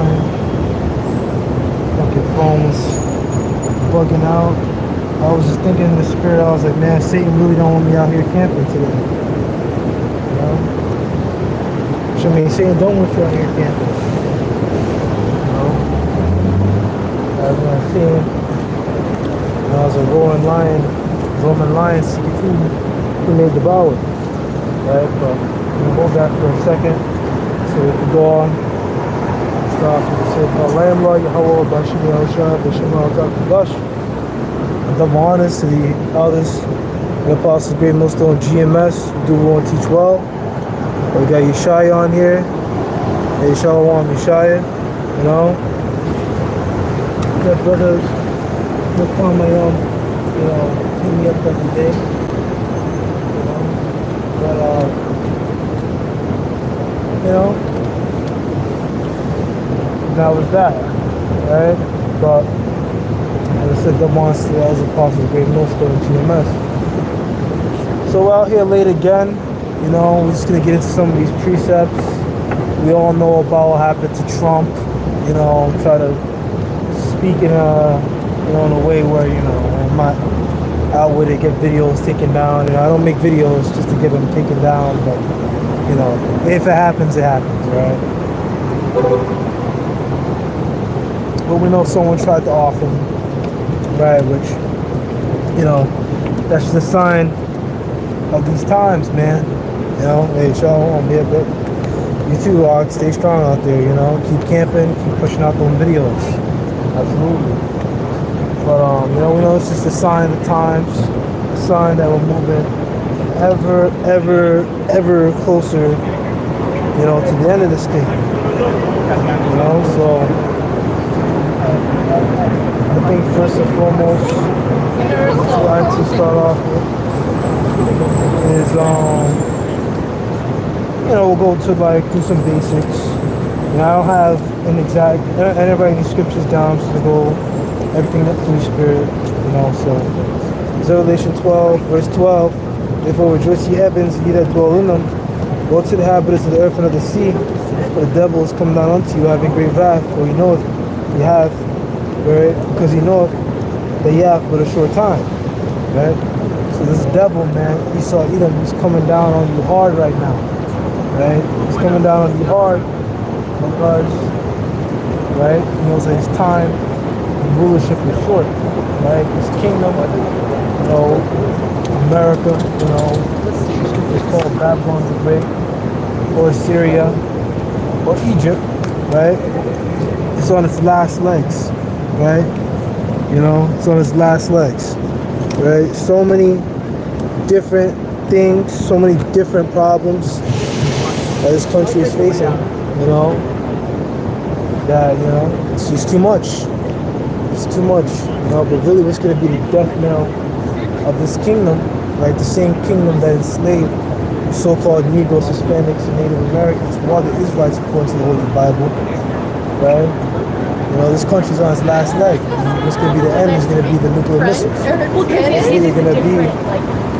fine. Fucking phone's bugging out. I was just thinking in the spirit, I was like, man, Satan really don't want me out here camping today. You know? So I mean, Satan don't want you out here camping. You know? As when I seen, I was a Roman lion, see who made the bow. Right? But we'll hold that for a second so we can go on. Start with the Seigneur Lamla, Yahweh, Bashim Yahushua, Bashim Al-Kakubash. Double honors to the elders, the apostles, great millstone, GMS, do well and teach well. We got Yeshaya on here. Hey, Shalom, Yeshaya, you know. That brother, look on my you know, hit me up every day. You know. But you know, that was that, right? But as I said, the monster as apostles, great millstone, GMS. So we're out here late again. You know, we're just gonna get into some of these precepts. We all know about what happened to Trump. You know, try to speak in a, you know, in a way where, you know, I'm not out with it, get videos taken down. You know, I don't make videos just to get them taken down, but you know, if it happens, right? But we know someone tried to off him. Right, which, you know, that's just a sign of these times, man. You know, hey, Shalom, yeah, but you too, stay strong out there, you know, keep camping, keep pushing out those videos. Absolutely. But, you know, we know it's just a sign of the times, a sign that we're moving ever closer, you know, to the end of this thing. You know, so I think first and foremost, what I like to start off with is, you know, we'll go to like do some basics. And I don't have an exact, I never write any scriptures down, so we'll go everything that's through the Spirit, you know. So, Revelation 12, verse 12, therefore rejoice ye heavens, ye that dwell in them, go to the inhabitants of the earth and of the sea, for the devil is come down unto you, having great wrath, for you know you have. Right? Because you know that you have but a short time, right? So this devil, man, Esau, Edom, he's coming down on you hard right now, right? He's coming down on you hard because, right, he knows that his time and rulership is short, right? His kingdom, you know, America, you know, it's called Babylon the Great, or Syria, or Egypt, right? It's on its last legs. Right? You know, it's on its last legs. Right? So many different things, so many different problems that this country is facing, you know, that, you know, it's just too much. It's too much. You know, but really what's gonna be the death knell of this kingdom, right? The same kingdom that enslaved the so-called Negroes, Hispanics, and Native Americans, while the Israelites according to the Holy Bible, right? You know, this country's on its last leg. What's going to be the end is going to be the nuclear missiles. It's really going to be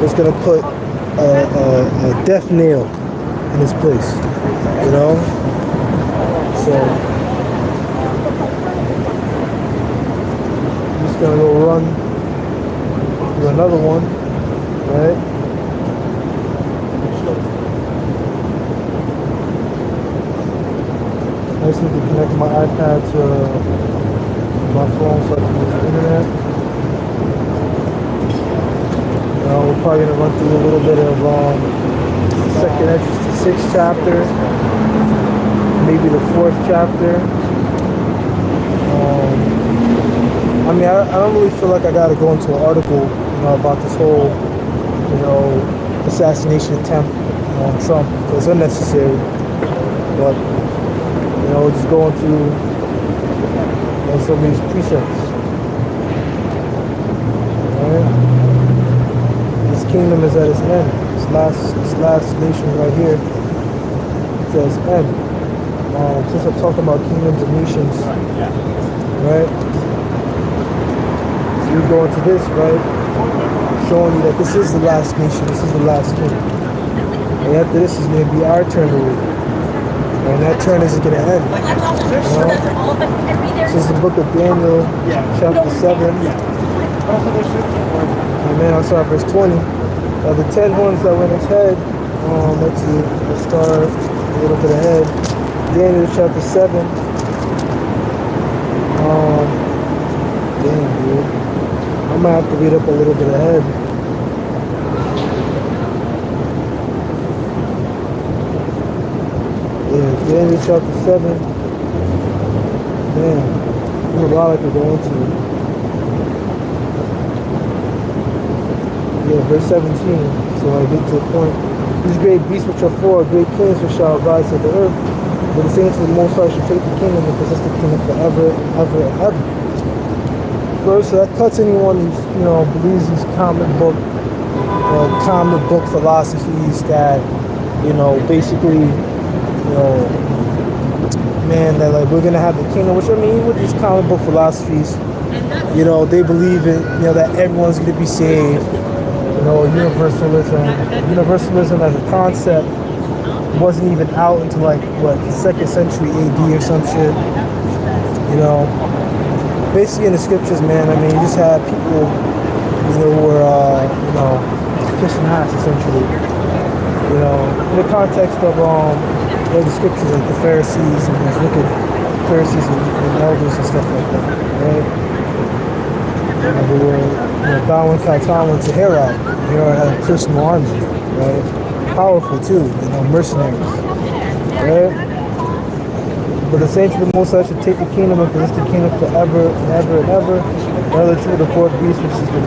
what's going to put a death nail in its place. You know? So, I'm just going to go run through another one, right? I just need to connect my iPad to my phone so I can use the internet. We're probably going to run through a little bit of 2nd entrance to 6th chapter, maybe the 4th chapter. I mean, I don't really feel like I got to go into an article, you know, about this whole, you know, assassination attempt on Trump. So it's unnecessary. But you know, just going to, you know, some of these precepts. Alright? This kingdom is at its end. This last nation right here is at its end. Since I'm talking about kingdoms and nations, right? So you go into this, right? Showing you that this is the last nation, this is the last king. And after this is going to be our turn to rule. And that turn isn't going to end. You know? This is the book of Daniel, chapter 7. And then I saw verse 20. The 10 horns that were in his head. Let's see. Let's start a little bit ahead. Daniel chapter 7. Dang, dude. I'm going to have to read up a little bit ahead. Yeah, Daniel chapter 7. Damn. There's a lot I could go into. Yeah, verse 17. So I get to the point. These great beasts which are four, great kings which shall rise of the earth. But the saints of the Most High shall take the kingdom and possess the kingdom forever, ever, and ever. First, so that cuts anyone who, believes these comic book philosophies that, basically, man, that like we're gonna have the kingdom. Which I mean, with these comic book philosophies, they believe it, that everyone's gonna be saved. Universalism as a concept wasn't even out until like what, the 2nd century AD or some shit. Basically in the scriptures, man. I mean, you just had people, who were, kissing ass essentially. In the context of the scriptures, like the Pharisees and those wicked Pharisees and elders and stuff like that, right? And they were, bowing kowtowing to Herod. Herod had a personal army, right? Powerful too, mercenaries, right? But the saints of the Most High should take the kingdom and possess the kingdom forever and ever and ever. Another two of the fourth beast, which is the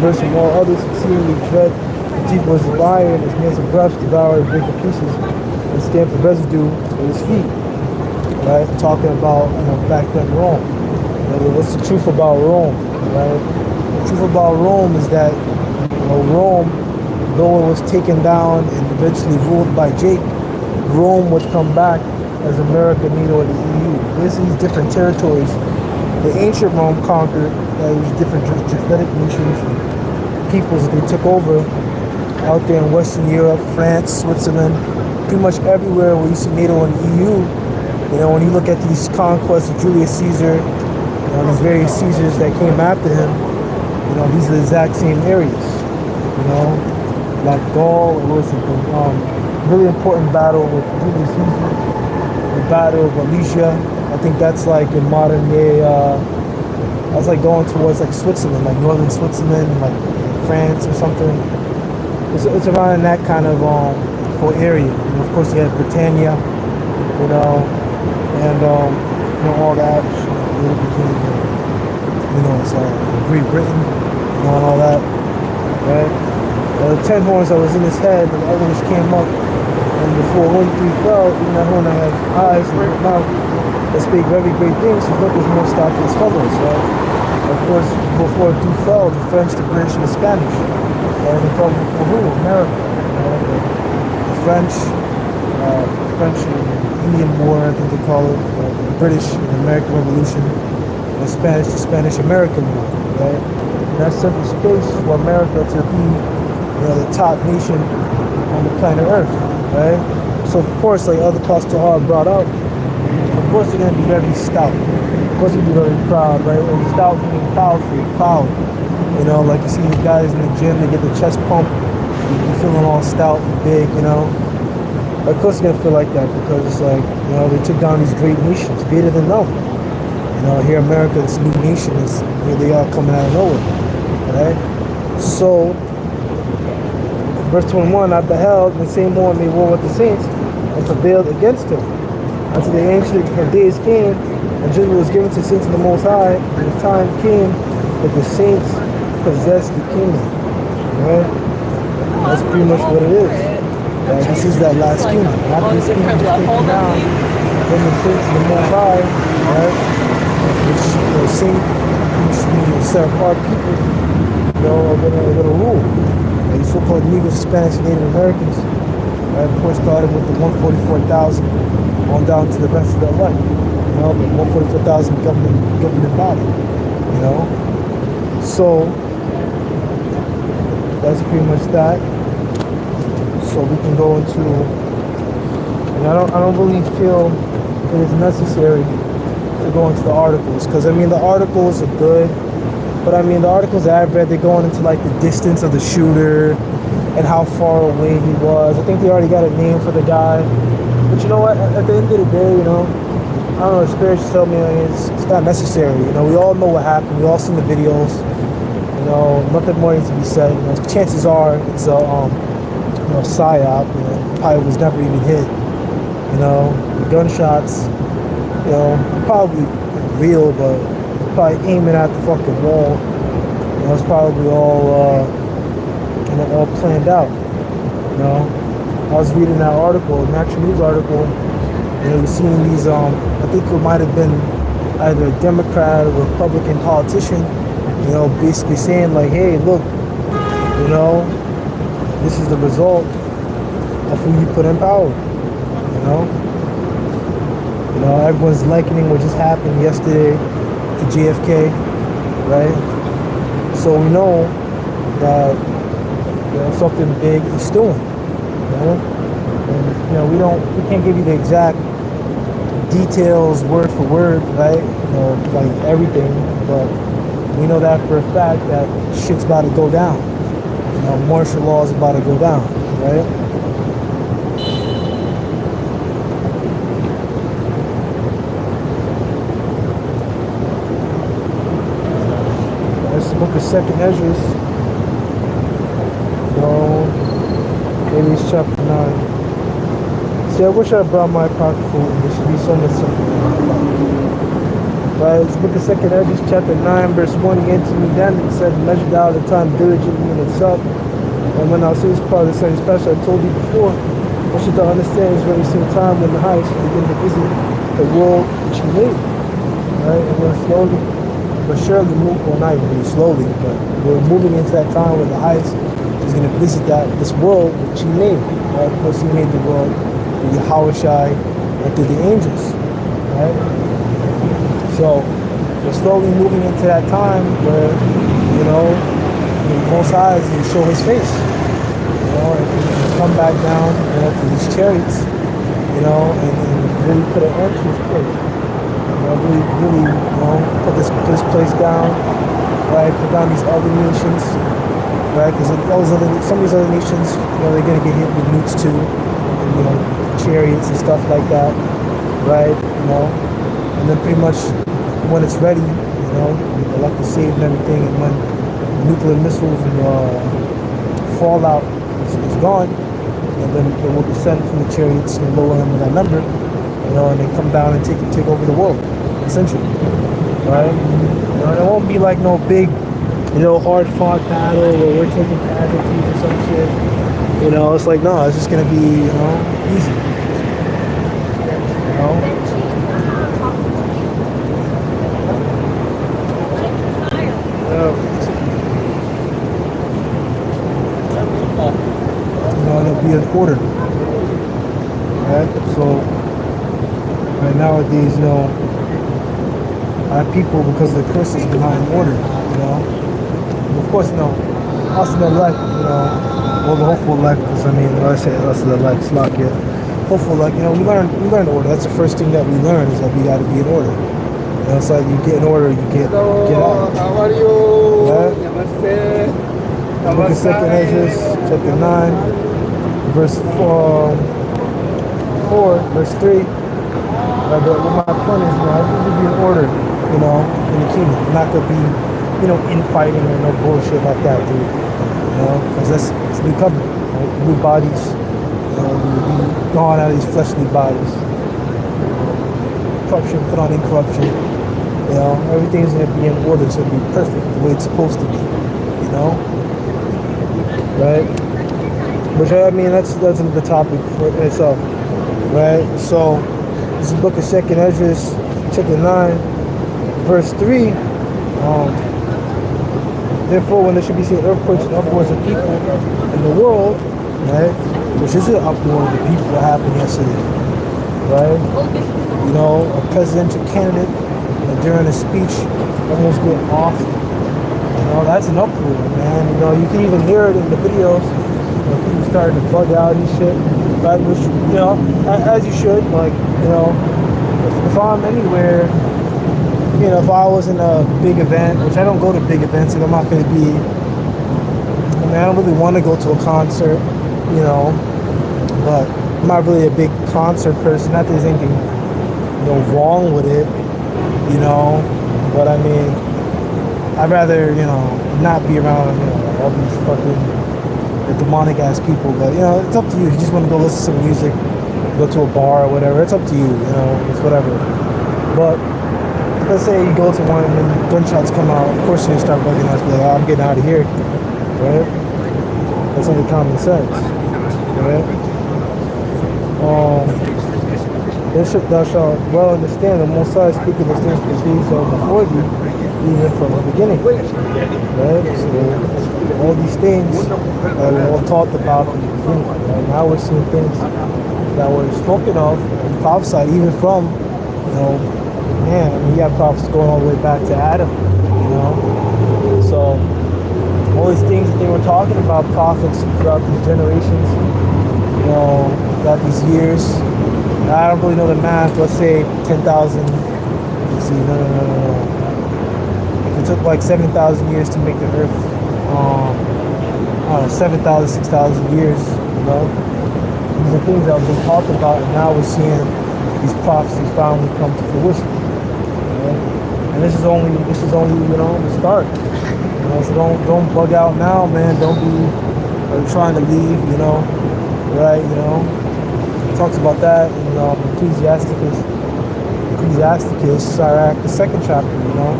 verse of all others, exceedingly dread. The deep was the lion, his nails of breath devour and break to pieces, and stamp the residue with his feet. Right? Talking about, back then Rome. What's the truth about Rome? Right? The truth about Rome is that, Rome, though it was taken down and eventually ruled by Jake, Rome would come back as America needed or the EU. There's these different territories. The ancient Rome conquered these different Japhetic nations, peoples that they took over out there in Western Europe, France, Switzerland, pretty much everywhere where you see NATO and EU. When you look at these conquests of Julius Caesar, these various Caesars that came after him, these are the exact same areas. Like Gaul, it was a really important battle with Julius Caesar, the Battle of Alesia. I think that's like in modern day, that's like going towards like Switzerland, like northern Switzerland, like France or something. It's around in that kind of whole area. Of course, you had Britannia, and all that. It became, it's Great Britain, and all that, right? The 10 horns that was in his head, and the others came up, and before whom 3 fell, even that horn that had eyes and a mouth that spake very great things, his look was more stout than his fellows, right? Of course, before 3 fell, the French, the British, and the Spanish, and they fell before who? America. The French and Indian War, I think they call it, the British and American Revolution, and the Spanish-American War, right? And that set the space for America to be the top nation on the planet Earth, right? So of course, like Elder Pastor Hart brought up, of course they're gonna be very stout. Of course they'll be very proud, right? And stout meaning powerful, proud. Like you see these guys in the gym, they get the chest pump, you're feeling all stout and big, Of course they're gonna feel like that because it's like, they took down these great nations, greater than them. Here America, this new nation is here they are coming out of nowhere, right? So verse 21, I beheld, and the same one made war with the saints, and prevailed against him. Until the ancient of days came, and judgment was given to the saints of the Most High, and the time came that the saints possessed the kingdom. Right? That's pretty much what it is. Right? This is that last kingdom. After this kingdom is taken down, then the saints of the Most High, right? Which set apart people, are gonna rule. The so-called Negroes, Hispanics, and Native Americans, of course, started with the 144,000 on down to the rest of their life. The 144,000 government body. So that's pretty much that. So we can go into And I don't really feel it is necessary to go into the articles, because I mean the articles are good, but I mean the articles that I've read, they're going into like the distance of the shooter and how far away he was. I think they already got a name for the guy, but you know what? At the end of the day, you know, I don't know. The spirits tell me it's not necessary. You know, we all know what happened. We all seen the videos. You know, nothing more needs to be said. You know, chances are it's a you know, psyop. You know, probably was never even hit. You know, the gunshots. You know, probably real, but probably aiming at the fucking wall. You know, it's probably all you know, all planned out. You know, I was reading that article, an actual news article. You know, you're seeing these, I think it might have been either a Democrat or Republican politician, you know, basically saying like, hey, look, you know, this is the result of who you put in power, you know? You know, everyone's likening what just happened yesterday to JFK, right? So we know that, you know, something big is doing, you know? And, you know, we can't give you the exact details word for word, right? You know, like everything, but we know that for a fact that shit's about to go down. You know, martial law is about to go down, right? That's the book of Second Esdras. You know, maybe it's chapter 9. See, I wish I brought my apocryphal. There should be so much simple. Right, it's the book of Second Esdras, chapter 9, verse 1. He answered me then and said, measure thou the time diligently in itself. And when I was this part of the same special, I told you before, what should thou understand is very soon time when the highest will begin to visit the world which he made. Right, and we're slowly, but surely move, well, not even really slowly, but we're moving into that time when the highest is going to visit this world which he made. Right, of course, he made the world through Yahushai and through the angels, right? So we're slowly moving into that time where, you know, the Most High is going to show his face, you know, and come back down, you know, to these chariots, you know, and really put an end to this place. You know, really, you know, put this place down, right? Put down these other nations, right? Because some of these other nations, you know, they're going to get hit with nukes too, and, you know, chariots and stuff like that, right? You know, and then pretty much when it's ready, you know, elect to save and everything, and when the nuclear missiles and fallout is gone, and then it will descend from the chariots and lower him in that number, you know, and then come down and take over the world, essentially, right? You know, it won't be like no big, you know, hard-fought battle where we're taking casualties or some shit. You know, it's like, no, it's just gonna be, you know, easy. You know? You know, it'll be an order. Right? So, right nowadays, you know, our people, because the curse is behind order, you know. And of course, you know, us and the elect, you know, well, the hopeful elect, because I mean, when I say us and the elect, it's not yet. Hopeful elect, you know, we learn order. That's the first thing that we learn, is that we got to be in order. You know, it's like you get in order, you get out. How are you? Right? Namaste. Book of Second Esdras, chapter 9, verse 4, verse 3. But what my point is, you know, I think we be in order, you know, in the kingdom. We're not gonna be, you know, infighting or no bullshit like that, dude. You know, because it's new covenant, right? New bodies. You know, we'll be gone out of these fleshly bodies. Corruption put on incorruption. You know, everything's gonna be in order, so it'll be perfect the way it's supposed to be. You know, right? Which I mean, that's the topic for itself, right? So this is the book of Second Esdras, chapter 9, verse 3. Therefore, when there should be seen earthquakes and uproars of people in the world, right? Which is an uproar of the people that happened yesterday, right? You know, a presidential candidate during a speech almost get off. You know, that's an uproar, man. You know, you can even hear it in the videos. You know, people started to bug out and shit, right? Which, you know, as you should. Like, you know, if I'm anywhere, you know, if I was in a big event, which I don't go to big events, and I'm not going to be, I mean, I don't really want to go to a concert, you know, but I'm not really a big concert person. Not that there's anything, you know, wrong with it, you know, but I mean, I'd rather, you know, not be around, you know, all these fucking demonic ass people. But, you know, it's up to you. If you just want to go listen to some music, go to a bar or whatever, it's up to you, you know, it's whatever. But let's say you go to one and then gunshots come out, of course you're gonna start bugging us, like, oh, I'm getting out of here, right? That's only common sense, right? Thou shalt well understand the Most High speaking those things for these are before thee, even from the beginning, right? So all these things were all talked about from the beginning, right? Now we're seeing things that were spoken of and prophesied even from, you know, man, I mean, you have prophets going all the way back to Adam, you know? So all these things that they were talking about, prophets throughout these generations, you know, throughout these years. I don't really know the math. Let's say 10,000. Let's see, no. If it took like 7,000 years to make the earth, I don't know, 7,000, 6,000 years, you know? These are things that have been talked about, and now we're seeing these prophecies finally come to fruition. Right? And this is only, you know, the start. You know, so don't bug out now, man. Don't be trying to leave, you know, right? You know, it talks about that in Ecclesiasticus, Sirach, the 2nd chapter. You know,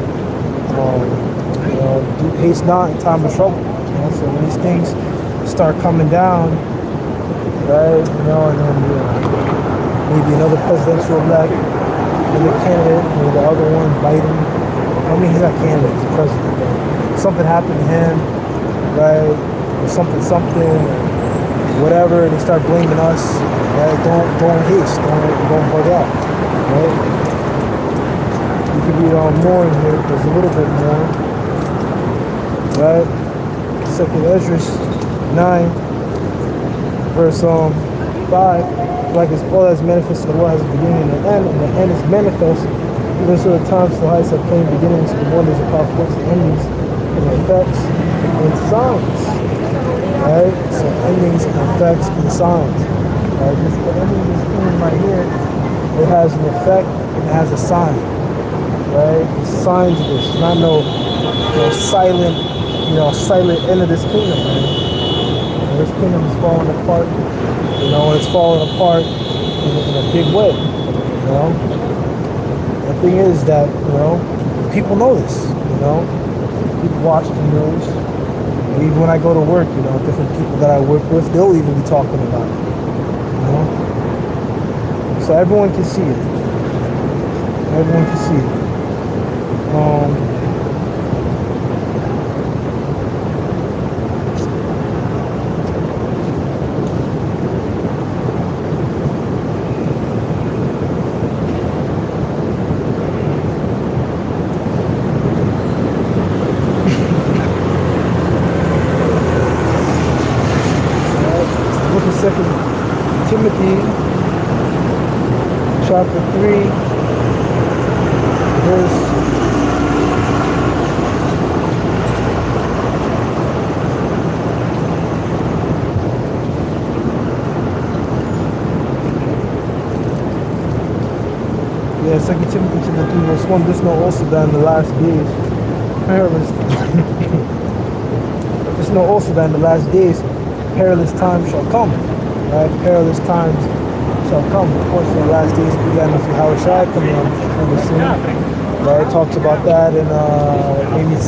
haste not in time of trouble. You know, so when these things start coming down, right? You know, and then maybe another presidential elect, another candidate, maybe the other one Biden. I mean, he's not candidate, he's president. But something happened to him, right? Or something, whatever, and they start blaming us. Right? Don't haste, don't bug out, right? You can read on more in here. There's a little bit more, right? 2nd Ezra 9, verse 5. Like as all that's manifest in the world has a beginning and an end, and the end is manifest. Even so, the times the heights have plain beginnings, the wonders of powerful works, the endings, and effects and signs. Right? So endings and effects and signs. Right? The ending of this thing right here, it has an effect and it has a sign. Right? The signs of this. Not no silent end of this kingdom, man. This kingdom is falling apart. You know, it's falling apart in a big way. You know? The thing is that, you know, people know this, you know? People watch the news. Even when I go to work, you know, different people that I work with, they'll even be talking about it, you know? So everyone can see it. Everyone can see it. Chapter 3, verse 2 Timothy chapter 3, verse 1. This know also that in the last days, perilous times shall come. Right? Perilous times shall come. Of course, the last days began with Yahushua coming on the scene. Right? It talks about that in maybe the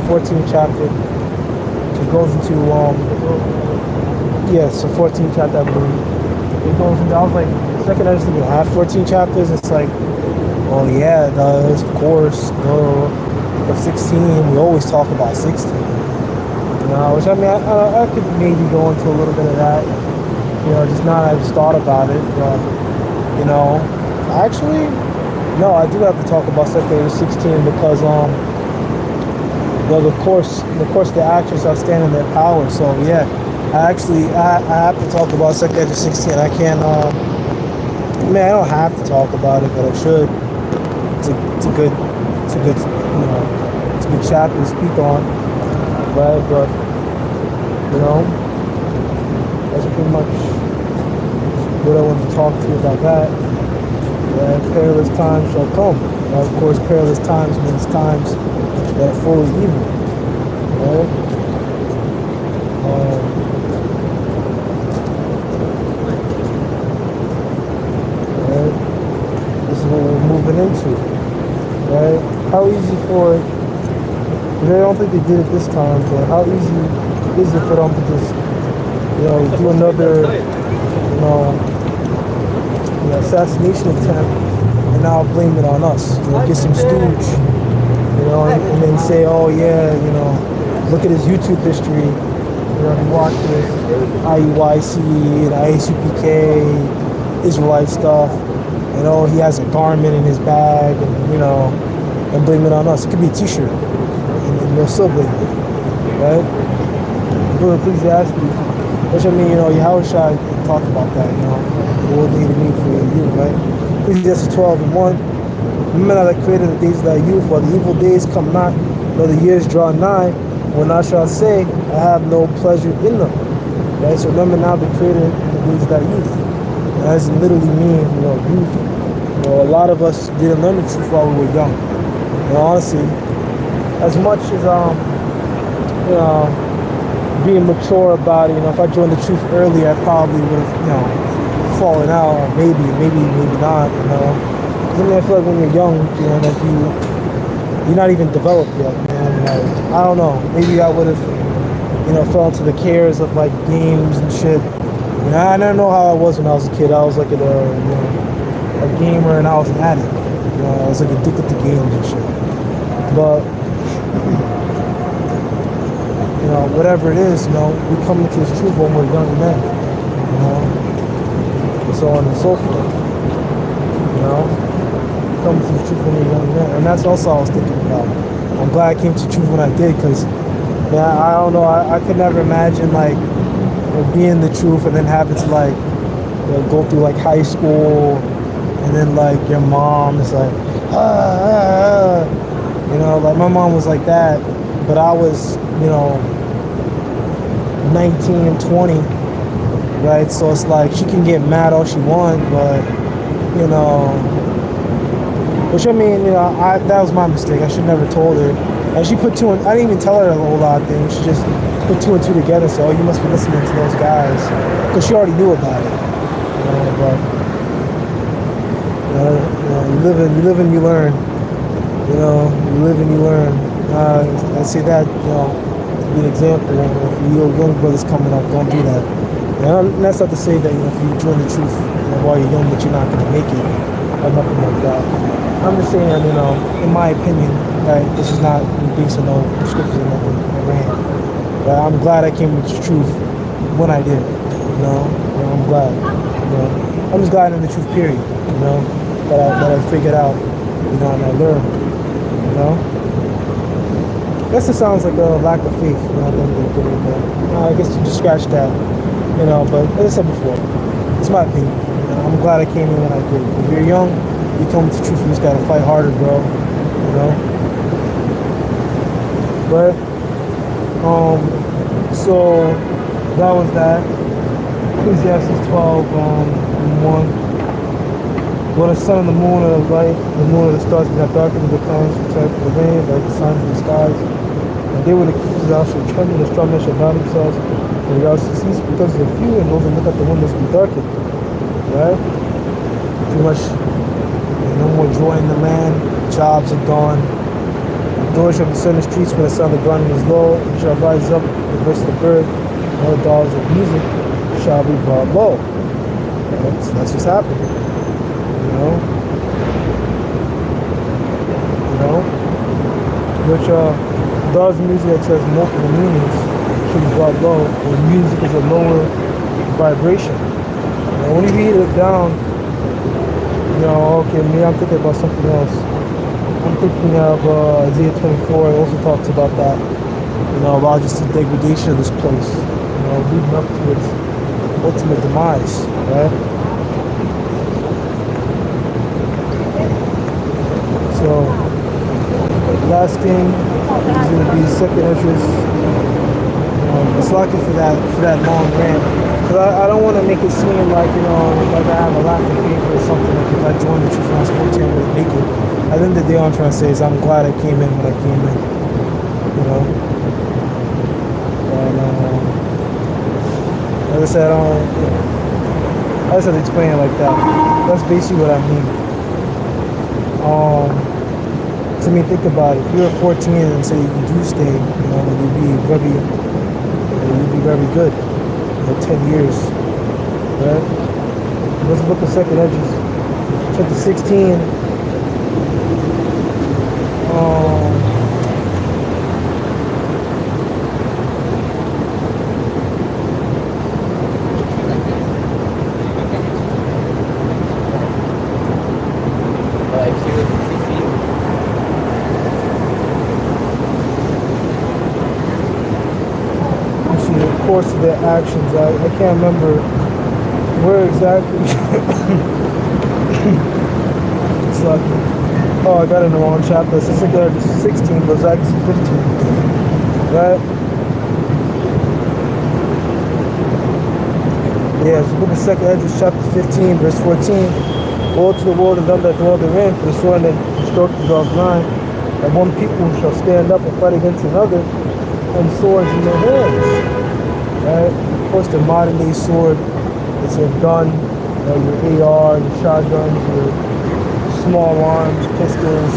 14th chapter. It goes into yes, the 14th chapter, I believe. It goes into, I was like, second I just think have 14 chapters. It's like, oh yeah, it does, of course. No, but 16, we always talk about 16. You know, which I mean, I could maybe go into a little bit of that. You know, just now I just thought about it, but, you know, actually, no, I do have to talk about Second 16 because, of course, the actions are standing in their power. So, yeah, I have to talk about Second Edge 16. I can't, I mean, I don't have to talk about it, but I should. It's a good, you know, it's a good chapter to speak on, right? But, you know, that's pretty much what I wanted to talk to you about that. Right? Perilous times shall come. Now, of course, perilous times means times that are full of evil, right? Right? This is what we're moving into, right? How easy for it, I don't think they did it this time, but how easy is it for them to just, you know, do another, you know, assassination attempt and now blame it on us, you know, get some stooge, you know, and then say, oh yeah, you know, look at his YouTube history, you know, he watched this IUIC and IACPK, Israelite stuff, you know, he has a garment in his bag, and, you know, and blame it on us. It could be a t-shirt, and they'll still blame it, right? Go to Ecclesiastes, which I mean, you know, Yahushua talked about that, you know, what they need for you, right? Ecclesiastes 12:1. Remember that I created the days of thy youth, while the evil days come not, nor the years draw nigh, when I shall say, I have no pleasure in them. Right? So remember now the creator the days of thy youth. That doesn't literally mean, you know, youth. You know, a lot of us didn't learn the truth while we were young. You know, honestly, as much as you know, being mature about it, you know, if I joined the truth early, I probably would have, you know, fallen out, or maybe not, you know. I mean, I feel like when you're young, you know, like you're not even developed yet, man. Like, I don't know, maybe I would have, you know, fell into the cares of like games and shit. You know, I don't know how I was when I was a kid. I was like you know, a gamer, and I was an addict. You know, I was like addicted to games and shit. But you know, whatever it is, you know, we come into this truth when we're young men, you know, and so on and so forth, you know, come to the truth when we're young men, and that's also I was thinking about. I'm glad I came to the truth when I did, because, man, I don't know, I could never imagine, like, you know, being the truth and then having to, like, you know, go through, like, high school, and then, like, your mom is like, you know, like, my mom was like that, but I was, you know, 19 and 20, right? So it's like she can get mad all she wants, but, you know, which I mean, you know, that was my mistake. I should never told her. And she put two and I didn't even tell her a whole lot of things. She just put two and two together. So, oh, you must be listening to those guys, because she already knew about it. You know, but you live and you learn. You know, you live and you learn. I say that, you know, to be an example. If your young brothers coming up, don't do that. And that's not to say that, you know, if you join the truth, you know, while you're young, that you're not going to make it, or nothing like that. I'm just saying, you know, in my opinion, right, this is not based on no scriptures or nothing, but I'm glad I came with the truth when I did, you know, I'm glad, you know, I'm just glad in the truth, period, you know, that I figured out, you know, and I learned, you know. I guess it sounds like a lack of faith, you know, but I guess you just scratch that, you know, but as I said before, it's my opinion, you know, I'm glad I came in when I did. If you're young, you come to truth, you just gotta fight harder, bro, you know. But so that was that. Ecclesiastes 12:1. When the sun and the moon are light, the moon and the stars become darkened, and becomes protect the rain, like the signs in the skies. And they will accuse thou shall tremble, the strong men shall bow themselves, and thou shalt cease because of the few, and those that look at the windows be darkened. Right? Pretty much. No more joy in the land, jobs are gone. The doors shall be set in the streets when the sound of the grinding is low. It shall rise up the voice of the bird, and all the dogs of music shall be brought low. Right? So that's what's happening. You know? Which dogs of music that says multiple meanings should be brought low, when music is a lower vibration. Now when you read it down, you know, okay, me, I'm thinking about something else. I'm thinking of Isaiah 24. It also talks about that, you know, about just the degradation of this place. leading up to its ultimate demise, right? So, last thing is going to be second interest. It's lucky for that long rant. Because I don't want to make it seem like, like I have a lack of faith or something. Like if I joined the Truth House 14, I would make it. At the end of the day, all I'm trying to say is I'm glad I came in when I came in. And, as I said, I just have to explain it like that. That's basically what I mean. To me, think about it. If you're 14 and say you do stay, then you'd be very good. 10 years, right? Let's look at second edges. Chapter 16. Course of their actions. I can't remember where exactly. It's like, I got in the wrong chapter. It's 16, but it's actually 15. Right? Yeah, it's the book of Second Edges, chapter 15, verse 14. Woe to the world and them that dwell therein, for the sword that struck the dog's line, that one people shall stand up and fight against another, and swords in their hands. Right? Of course, the modern day sword is your gun, your AR, your shotguns, your small arms, pistols,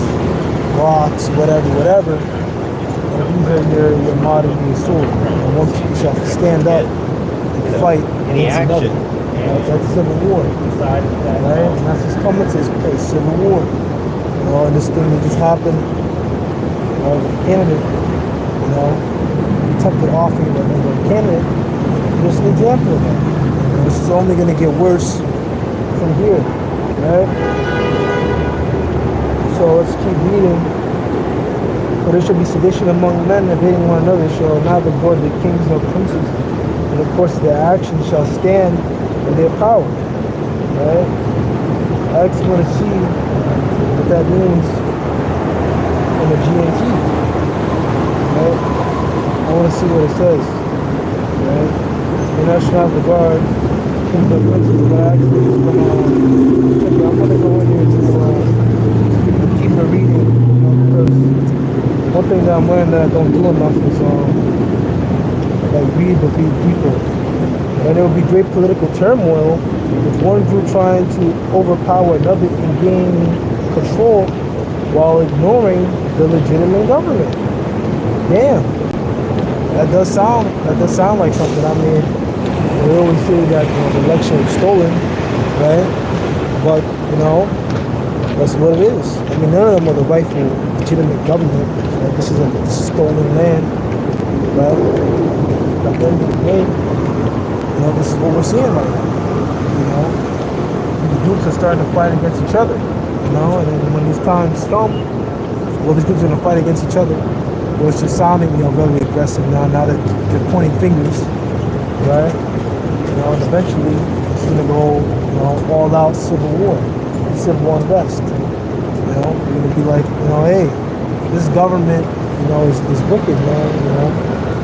rocks, whatever. And these are your modern day sword. And one people shall stand up and fight against another. That's civil war. Right? And that's just coming to this place, civil war. And this thing that just happened in Canada, attempted offering of Canada. Just an example of that. This is only going to get worse from here, right? So let's keep reading. For there shall be sedition among men, invading one another, shall not avoid the kings nor princes, and of course their actions shall stand in their power, right? I actually want to see what that means in the GNT, right? I want to see what it says, right? The National Guard, Kings of Princes, but actually just I'm going to go in here to keep the reading, because one thing that I'm learning that I don't do enough is read but read people. And there will be great political turmoil with one group trying to overpower another and gain control while ignoring the legitimate government. Damn. That does sound like something. I mean, we always say that the election was stolen, right? But that's what it is. I mean, none of them are the rightful, legitimate government. Right? This is a stolen land, right? At the end of the day, this is what we're seeing right now. These groups are starting to fight against each other. And then when these times come, these groups are going to fight against each other. It's just sounding, very aggressive now that they're pointing fingers, right? And eventually it's gonna go, all out civil war, civil unrest. You're gonna be like, hey, this government, is wicked, man.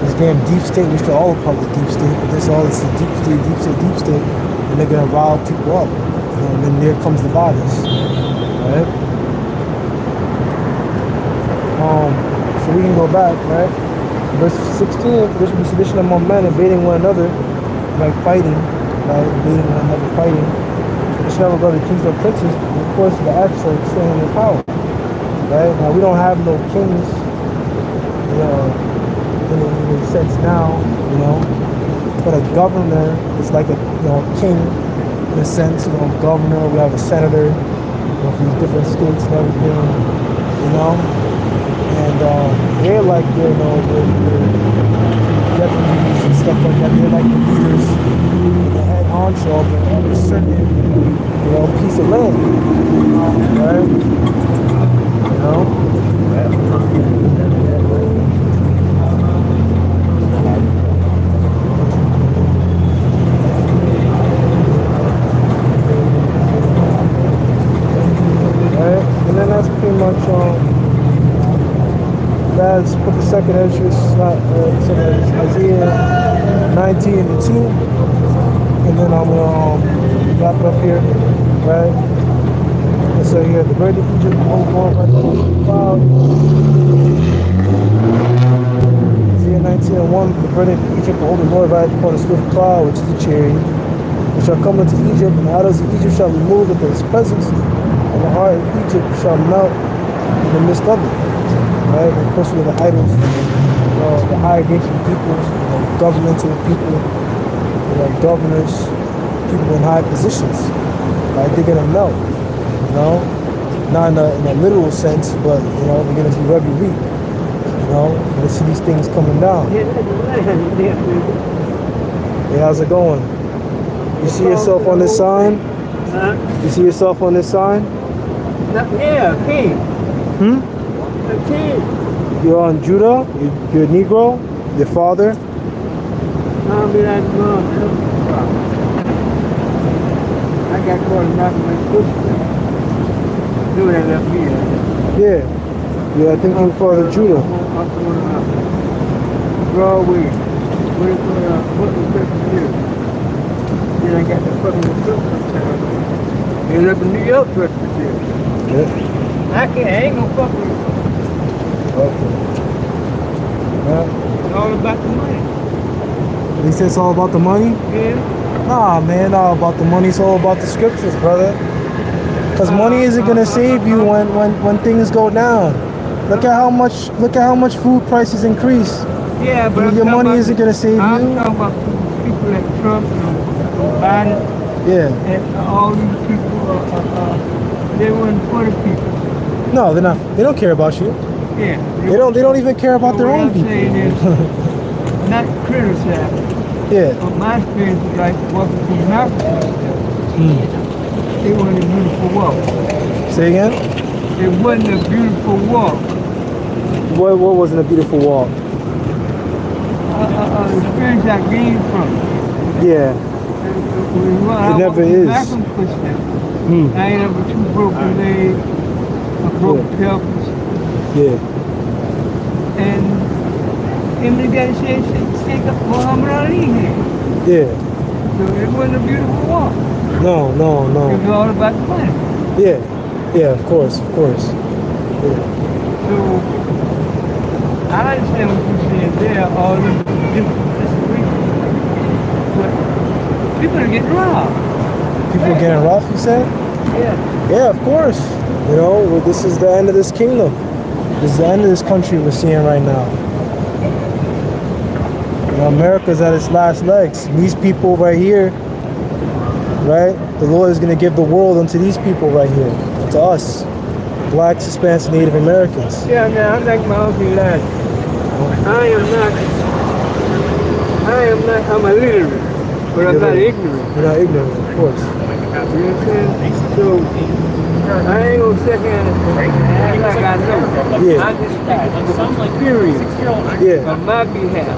This damn deep state, we should all call it deep state, but this is the deep state, and they're gonna rile people up. And then there comes the bodies, right? So we can go back, right? Verse 16, for there shall be sedition among men, invading one another, fighting, right? Invading one another, fighting. There shall never go to kings or princes, and of course the acts are staying in power, right? Now we don't have no kings, in a sense now, but a governor is like a, king in a sense, governor. We have a senator, from these different states and everything, And they're like, they're deputies and stuff like that. They're like the leaders, the head honcho of a certain, piece of land, right? much that's put the second entrance, Isaiah 19 and 2, and then I'm gonna wrap it up here, right? And so here, the bird of Egypt, the whole world, right? Cloud. Isaiah 19 and 1, the bird of Egypt, behold the Lord rideth upon a swift cloud, which is the chariot, which shall come into Egypt, and the idols of Egypt shall be moved into his presence, and the heart of Egypt shall melt in the midst of it. Right? And of course, with the idols, the higher ranking people, governmental people, governors, people in high positions, right? They're gonna melt, not in a literal sense, but they're gonna be very weak. You're gonna see these things coming down. Hey, how's it going? You see yourself on this sign? You see yourself on this sign? Yeah, king. A king. You're on Judah? You're a Negro? Your father? I'll be like, Mom. I got caught in knocking my footsteps. Doing that up here. Yeah, I think you're part of Judah. Broadway. Wait for the football here. Then I got the fucking football time. Ended up in New York Presbyterian. Yeah. I ain't gonna fuck with it. Okay. Yeah. It's all about the money. They say it's all about the money? Yeah. Nah, man, not all about the money. It's all about the scriptures, brother. Because money isn't gonna save you when things go down. Look at how much food prices increase. Yeah, but your money isn't gonna save you. I'm talking about people like Trump and Biden. Yeah. And all these people, they weren't for the people. No, they're not. They don't care about you. Yeah. They don't even care about their own people. What I'm saying is, not criticize. Yeah. But my experience is like walking through Napthali. It wasn't a beautiful walk. Say again? It wasn't a beautiful walk. What wasn't a beautiful walk? The experience I gained from it. Yeah. It never is. I ain't ever two broken legs, a broken pelvis. Yeah. And they got to shake up Muhammad Ali here. Yeah. So it wasn't a beautiful walk. No. It was all about the money. Yeah. Yeah, of course. Yeah. So I understand what you're saying there, all these different situations. But people are getting robbed. People are getting rough, you said? Yeah. Yeah, of course. This is the end of this kingdom. This is the end of this country we're seeing right now. America's at its last legs. And these people right here, right? The Lord is going to give the world unto these people right here, to us, blacks, Hispanics, and Native Americans. Yeah, man, I'm like my uncle Elijah. I'm illiterate, but I'm not ignorant. You're not ignorant, of course. You know what I'm saying? So, I ain't gonna sit here and act like I know. Yeah. I'm just speaking from experience Yeah. on my behalf.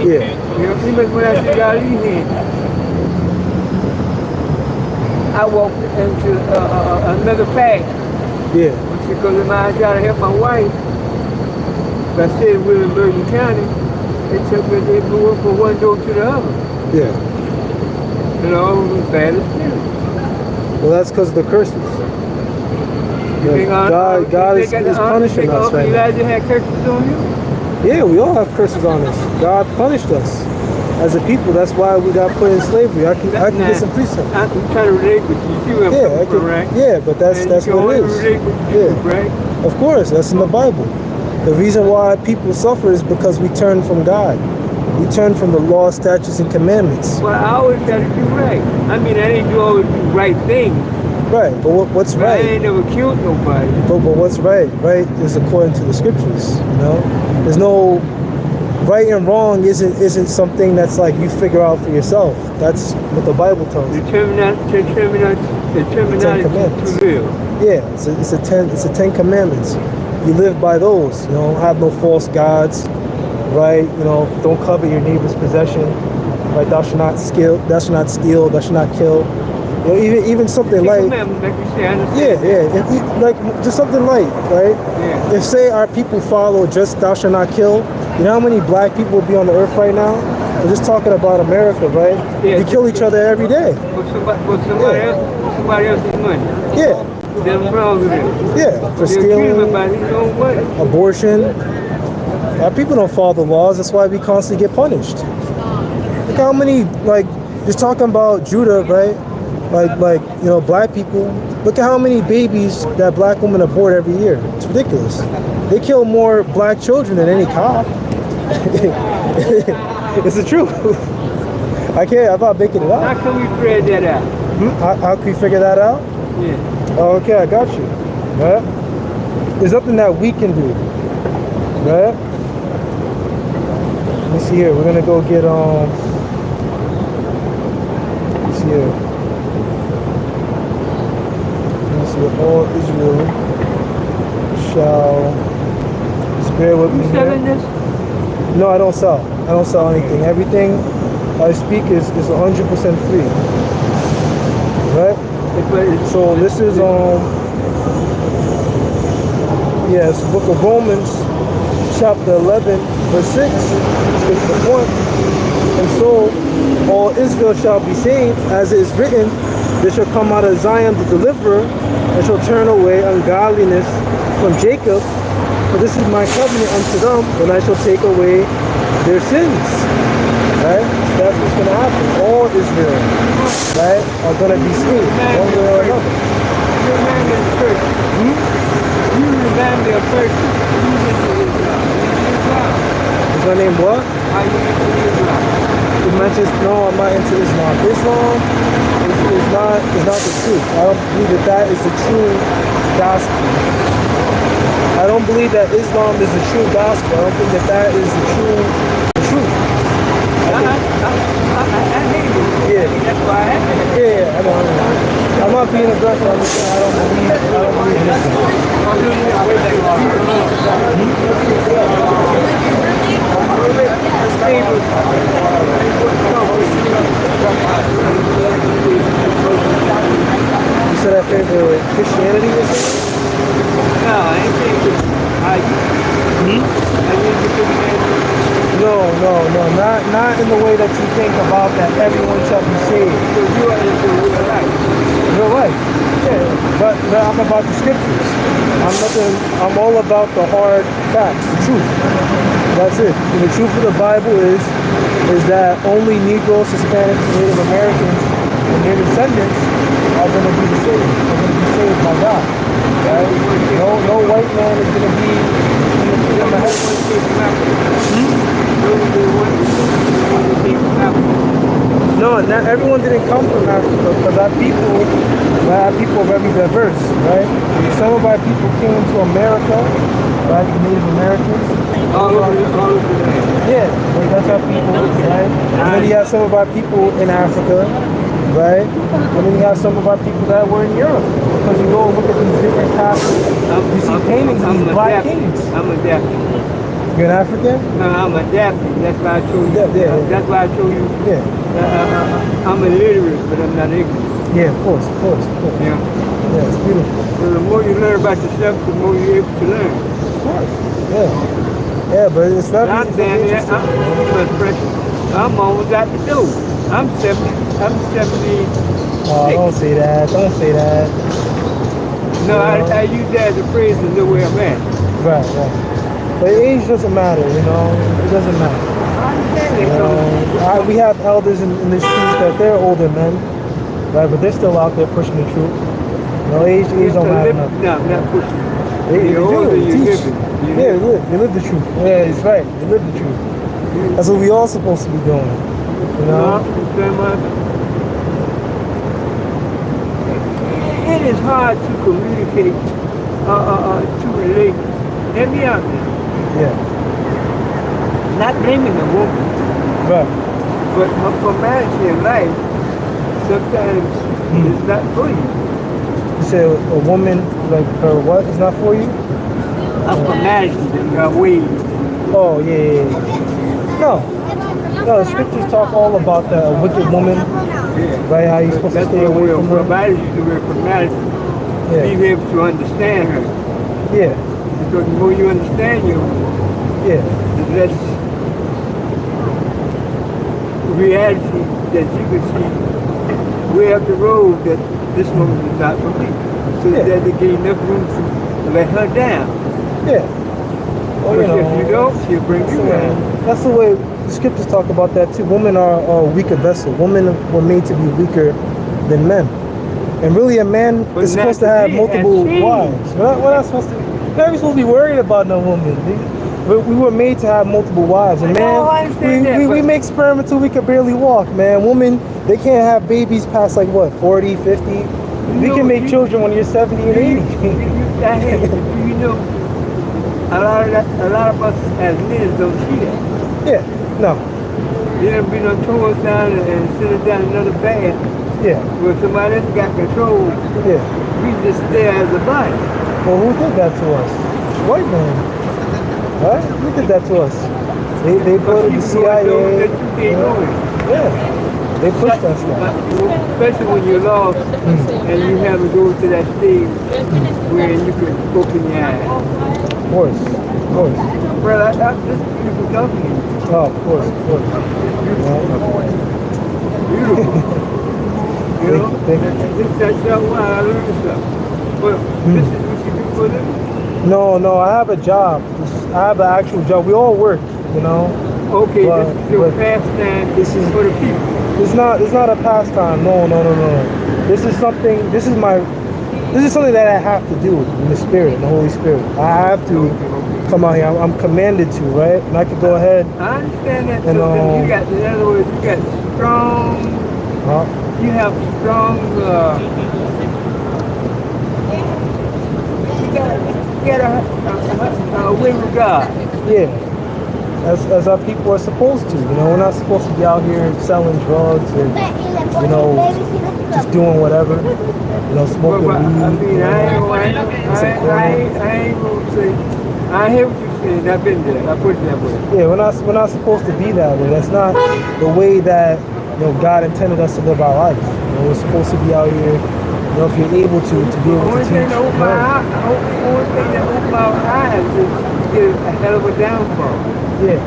Yeah. Even when I see y'all here, I walked into another path. Yeah. Because if I try to help my wife, if I stayed in Bergen County, it took me to go from one door to the other. Yeah. It was bad experience. Well, that's because of the curses. God is punishing us right now. Elijah had curses on you? Yeah, we all have curses on us. God punished us as a people. That's why we got put in slavery. I can get some precepts. I'm trying to relate with you. Right? Yeah, but that's what it is. Relate with you, right? Of course, that's in the Bible. The reason why people suffer is because we turn from God. We turn from the law, statutes, and commandments. Well, I always got to do right. I mean, I didn't always do right things. Right, but what's right? I ain't never killed nobody. But what's right? Right is according to the scriptures. There's no right and wrong. Isn't something that's like you figure out for yourself. That's what the Bible tells you. The terminology to live. Yeah, it's the 10 commandments. You live by those. Have no false gods. Right? Don't covet your neighbor's possession. Right? Thou shalt not steal. Thou shalt not kill. You know, even something Keep like, remember, like you say, I understand. like just something light, right? Yeah. If say our people follow just thou shalt not kill, you know how many black people would be on the earth right now? We're just talking about America, right? Yeah, We kill each other every day. But somebody else's money. Yeah, There's wrong with it. yeah, for They'll kill him stealing, about his own money. abortion. Our people don't follow the laws. That's why we constantly get punished. Look how many, like, just talking about Judah, right? Like you know, black people. Look at how many babies that black women abort every year. It's ridiculous. They kill more black children than any cop. It's the truth. I'm not making it How up. can we spread that out? How can we figure that out? Yeah. Oh, okay, I got you. Right? There's nothing that we can do. Right? Let me see here. We're gonna go get let's see here. Let me see. All Israel shall. Just bear with me You here. selling this? No, I don't sell. I don't sell anything. Everything I speak is 100% free. Right? So this is yes, the book of Romans, chapter 11, verse 6. Let's get to the point. And so all Israel shall be saved, as it is written, there shall come out of Zion the deliverer, and shall turn away ungodliness from Jacob. For this is my covenant unto them, when I shall take away their sins. Right? So that's what's going to happen. All Israel, right, are going to be saved, one way or another. You remind me of a person. You remind me of a person. You into Islam. Is my name what? Are you into Islam? No, I'm not into Islam. Islam is not the truth. I don't believe that is the true gospel. I don't believe that Islam is the true gospel. I don't think that is the true truth. I hear you. Yeah. That's why I asked you. Yeah, I know. I'm not being aggressive. I'm just saying I don't believe in Islam. You said I favor Christianity or something? No, I ain't saying this. I need to Christianity. No, not in the way that you think about that everyone shall be saved. So you are into real life. Real life. Yeah, but I'm about the scriptures. I'm all about the hard facts, the truth. That's it. And the truth of the Bible is that only Negroes, Hispanics, Native Americans, and their descendants are going to be saved. Are going to be saved by God. Right? No white man is going to be in the No, not everyone didn't come from Africa, because our people are very diverse, right? Some of our people came to America, right? The Native Americans. All over the land. Yeah, like that's our people, right? And then you have some of our people in Africa, right? And then you have some of our people that were in Europe. Because you go and look at these different castles, you see paintings of these black kings. I'm adapting. You're an African? No, I'm adapting. That's why I told you. Yeah. That's why I told you. Yeah. I'm illiterate, but I'm not ignorant. Yeah, of course. Yeah. Yeah, it's beautiful. So the more you learn about yourself, the more you're able to learn. Of course. Yeah, but it's very I'm damn near, I'm almost out the door. I'm 70. Oh, don't say that. No, I use that as a phrase to know where I'm at. Right. But age doesn't matter, you know. It doesn't matter. I understand it. We have elders in the streets that they're older men, right? But they're still out there pushing the truth. No, age don't matter. No, I'm not pushing. They older, do. you Teach. live it. They live the truth. Yeah, it's right. They live the truth. That's what we all supposed to be doing. You know? It is hard to communicate, to relate. Let me out there. Yeah. Not blaming the woman. Right. But for marriage in life, sometimes it's not for you. You say a woman, like her what, is not for you? For marriage in your ways. Oh, yeah. No, the scriptures talk all about that. A wicked woman Right? How you're supposed to stay away from her. Nobody used to wear for Manasseh. Yeah. Be able to understand her. Yeah. Because the more you understand you, Yeah. the less reality that you can see way up the road that this woman is not for me. So Yeah. that they gave enough room to let her down. Yeah. Well, But if you don't, she'll bring you down. That's the way the scriptures talk about that too. Women are a weaker vessel. Women were made to be weaker than men. And really, a man is supposed to have multiple wives. We're not supposed to. We're not supposed to be worried about no woman. We were made to have multiple wives. And man, we make sperm until we could barely walk, man. Women, they can't have babies past like what, 40, 50? We can make children when you're 70 and 80. You know, a lot of us as men don't see that. Yeah, no. You ever been on tour down and sit down another band? Yeah. Where somebody else got control. Yeah. We just stay as a body. Well, who did that to us? White man. Right? Who did that to us? They put the CIA. Yeah. They pushed us now. Especially when you're lost and you have to go to that stage where you can open your eyes. Of course. Of course. Well, I just people talking to you. Oh, of course. Of course. Beautiful. You know? That's why I learned stuff. But this is what you do for them? No, I have a job. I have an actual job. We all work, you know. Okay, this is your pastime. This is for the people. It's not a pastime. No. This is something that I have to do in the Spirit, in the Holy Spirit. I have to come out here. I'm commanded to, right? And I could go ahead. I understand that. And, you got, in other words, you got strong. You have strong. You got a way with God. Yeah. As our people are supposed to. You know, we're not supposed to be out here selling drugs and, you know, just doing whatever. You know, smoking weed. I mean, I ain't gonna say. I hear what you're saying. I've been there. I put it that way. Yeah, we're not supposed to be that way. That's not the way that, you know, God intended us to live our life. You know, we're supposed to be out here. You know, if you're able to be able to teach. The only thing that opened my eyes is a hell of a downfall. Yeah.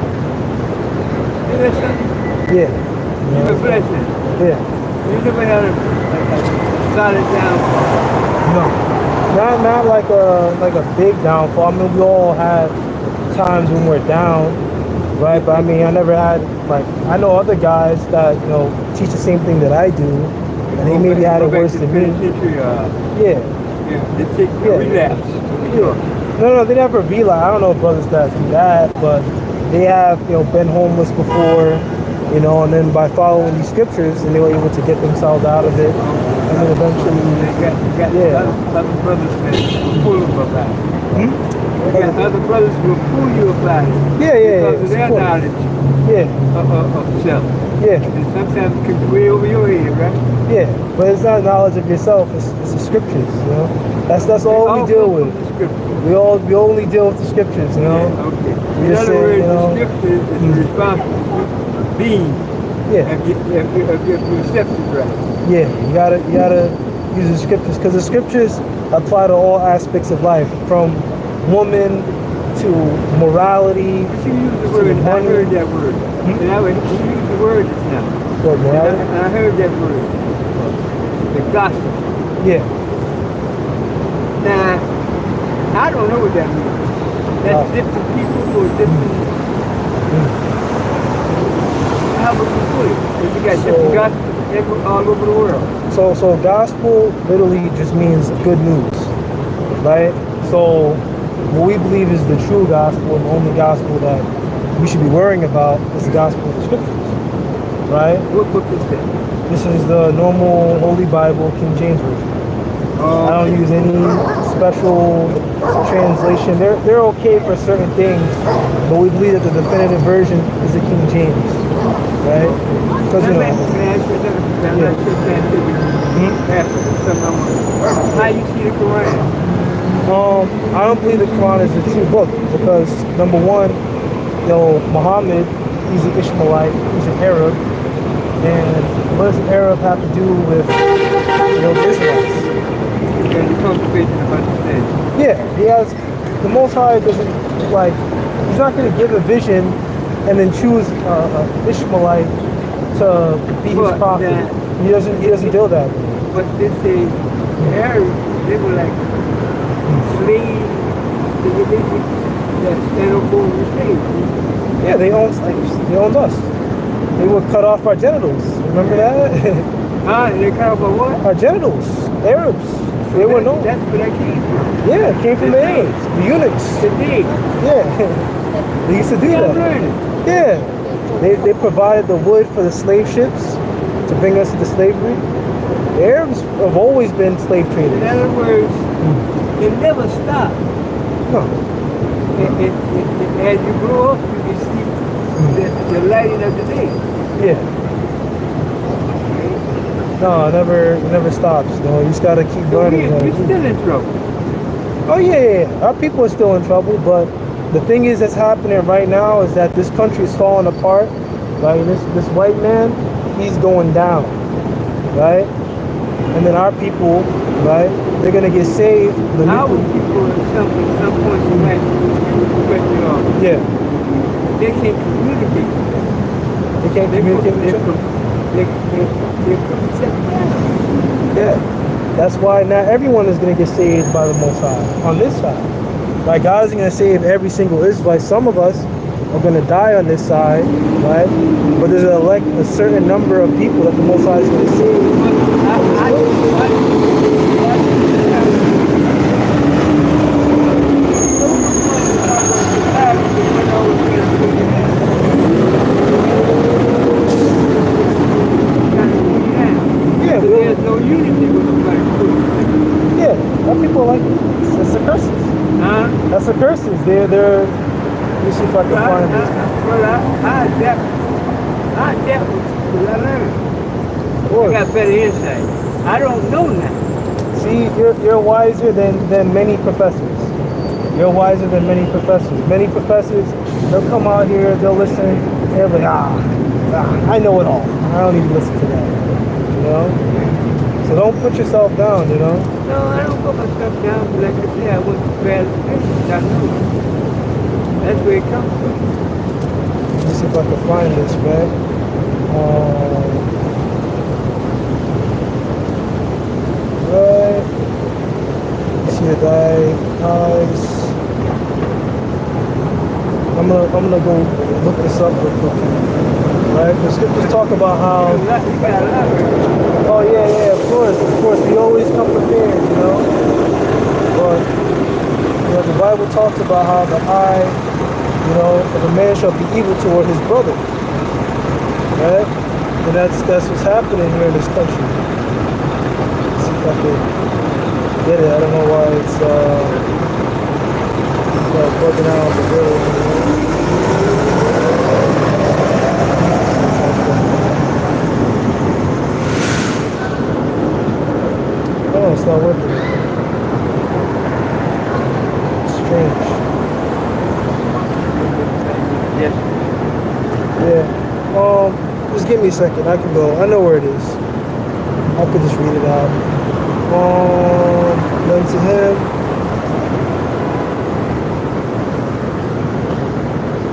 Yeah. You're a blessing. Yeah. You never had a solid downfall. No. Not like a big downfall. I mean, we all had times when we're down, right? But I mean, I never had, like, I know other guys that, you know, teach the same thing that I do, and they maybe had it worse than me. Yeah. They take relapse. Yeah. No, they never relapse. I don't know brothers that do that, but they have, you know, been homeless before, you know, and then by following these scriptures, and they were able to get themselves out of it, and then eventually, other brothers that pull them about it. You got other brothers who will pull you about it. Yeah. Because of their knowledge of self. Yeah. And sometimes it can be way over your head, right? Yeah, but it's not knowledge of yourself. It's the scriptures, you know. That's all we deal with. We only deal with the scriptures, you know. Yeah, okay. In other words, the scripture is responsible for being. Yeah. If your reception's right. Yeah, you gotta use the scriptures, because the scriptures apply to all aspects of life, from woman to morality. But you use the word, and I heard that word. And I would use the word just now. What, morality? And I heard that word. The gospel. Yeah. Now, I don't know what that means. That's different people or different. How would you put it? If you got different gospels all over the world. So gospel literally just means good news, right? So what we believe is the true gospel, and the only gospel that we should be worrying about is the gospel of the scriptures, right? What book is that? This is the normal Holy Bible, King James Version. I don't use any special translation. They're okay for certain things, but we believe that the definitive version is the King James, right? Because you know. How you see the Quran? I don't believe the Quran is a true book, because number one, you know, Muhammad, he's an Ishmaelite, he's an Arab, And what does an Arab have to do with the Israelites? And the conversation about the sin. Yeah, he has, the Most High doesn't, like, he's not going to give a vision and then choose Ishmaelite to be his prophet. He doesn't deal that way. But they say Arabs, they were like slaves. They don't go with slaves. Yeah, they own slaves. They owned us. They would cut off our genitals. Remember that? They cut off what? Our genitals. Arabs. They were known. That's where that came from. Yeah, it came from the Arabs. The eunuchs. The dig. Yeah. They used to do that. Learning. Yeah. They provided the wood for the slave ships to bring us into slavery. The Arabs have always been slave traders. In other words, it never stopped. No. As you grow up, you can see the lighting of the day. Yeah. No, it never stops. No, you just gotta keep learning. We're still in trouble. Oh yeah. Our people are still in trouble, but the thing is that's happening right now is that this country is falling apart. Right? This white man, he's going down. Right? And then our people, right, they're gonna get saved. Our people at some point in life, yeah. They can't communicate. They can't communicate with each other. Yeah, that's why not everyone is going to get saved by the Most High on this side. Like God isn't going to save every single Israelite. Some of us are going to die on this side, right? But there's a certain number of people that the Most High is going to save. There's no unity with somebody. Yeah, our people are like it's the curses. That's the curses. They're. Let me see if I can find this. Well, I adapt because I learned. I got better insight. I don't know now. See, you're wiser than many professors. You're wiser than many professors. Many professors, they'll come out here, they'll listen, and they'll be like, I know it all. I don't need to listen to that. You know? So don't put yourself down, you know? No, I don't put myself down, but like I said, I went to grad education. I know. That's where it comes from. Let me see if I can find this, man. Right. You see the guy, eyes. I'm gonna go look this up real quick. Right? The scriptures talk about how. Oh yeah, of course. We always come prepared, you know. But you know, the Bible talks about how the eye, you know, of a man shall be evil toward his brother. Right? And that's what's happening here in this country. Let's see if I can get it. I don't know why it's bugging out the video. Oh, it's not working. Strange. Yes. Yeah. Just give me a second. I can go. I know where it is. I could just read it out. Then to him.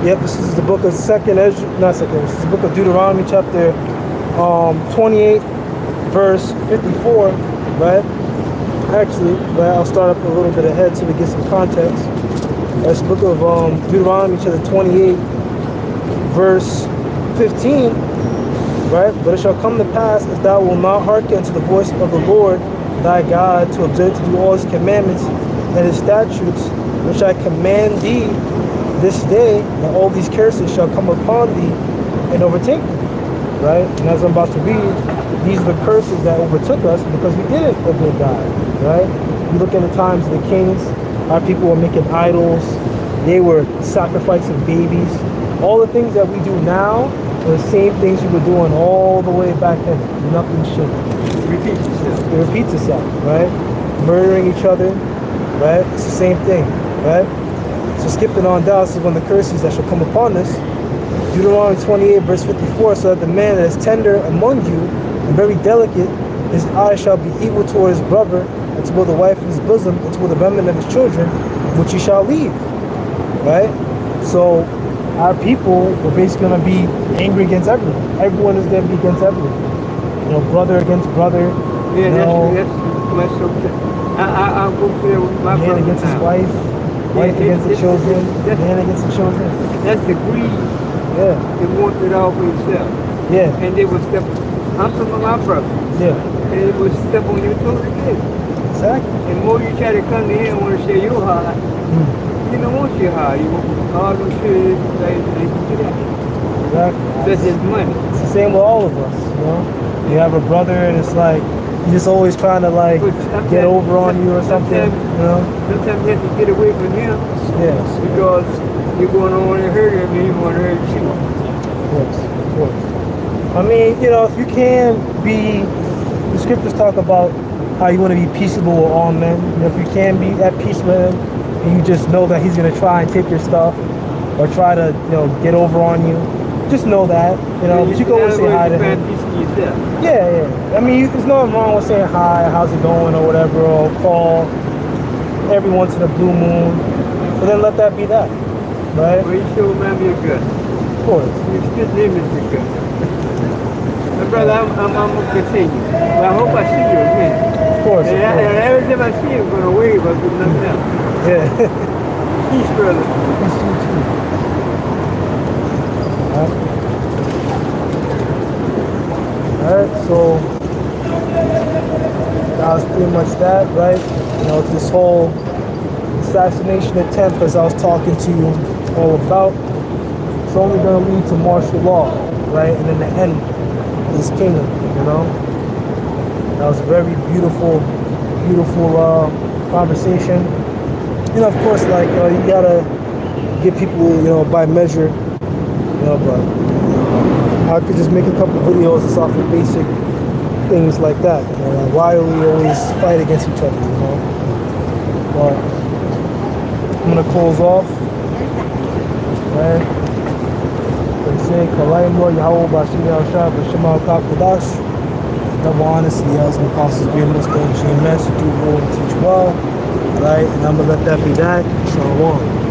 Yep, this is the book of this is the book of Deuteronomy chapter 28, verse 54, right? Actually, right, I'll start up a little bit ahead so we get some context. That's the book of Deuteronomy chapter 28, verse 15, right? But it shall come to pass, if thou wilt not hearken to the voice of the Lord thy God, to observe to do all his commandments and his statutes, which I command thee this day, that all these curses shall come upon thee and overtake thee, right? And as I'm about to read, these are the curses that overtook us because we didn't obey God, right? You look at the times of the kings, our people were making idols, they were sacrificing babies. All the things that we do now are the same things we were doing all the way back then. Nothing changed. It repeats itself, right? Murdering each other, right? It's the same thing, right? So skipping on down, this is when the curses that shall come upon us Deuteronomy 28, verse 54, so that the man that is tender among you and very delicate, his eye shall be evil toward his brother, and toward the wife of his bosom, and toward the remnant of his children, which he shall leave. Right? So our people are basically going to be angry against everyone. Everyone is going to be against everyone. You know, brother against brother. Yeah, you that's okay. I'll go there with my man brother against his now. wife, wife against the children, that's- man against the children. That's the greed. Yeah, They want it all for themselves. yeah, And they will step, I'm talking about my brother, yeah. and they will step on your toes again. Exactly. And the more you try to come to him and want to share your heart, he don't want your heart. You want all them shit like get out. Exactly. That's just money. It's the same with all of us, you know? You have a brother and it's like, he's just always trying to like But sometimes- get over on you or something, sometimes- you know? Sometimes you have to get away from him Yes, because you're going on and hurt him and he want to hurt you. of course, of course. I mean, you know, if you can be, the scriptures talk about how you want to be peaceable with all men. You know, if you can be at peace with him and you just know that he's going to try and take your stuff or try to, you know, get over on you, just know that, you know, but you can always say hi to him. Peace to yourself. Yeah, yeah. I mean, there's nothing wrong with saying hi, how's it going, or whatever, or call every once in a blue moon. But then let that be that, right? Well, you still remind me of God. Of course. His name is the God. My brother, I'm going to continue. But I hope I see you again. Of course. And, Of course. and every time I see you, I'm going to wave. I'll do nothing else. Yeah. Peace, brother. Peace to you too. Alright, so that was pretty much that, right? You know, this whole assassination attempt, as I was talking to you all about, it's only going to lead to martial law, right? And then the end of this kingdom, you know? That was a very beautiful, beautiful conversation. You know, of course, like, you gotta get people, you know, by measure, you know, but I could just make a couple videos just off of basic things like that. You know, like why we always fight against each other, you know? But I'm gonna close off, right? And say, Kalaymo Yahweh Bashim Yahshua Bashima Kakodash. Double honesty as the apostles being most of GMS, do well and teach well, right? And I'm gonna let that be that. Shalom.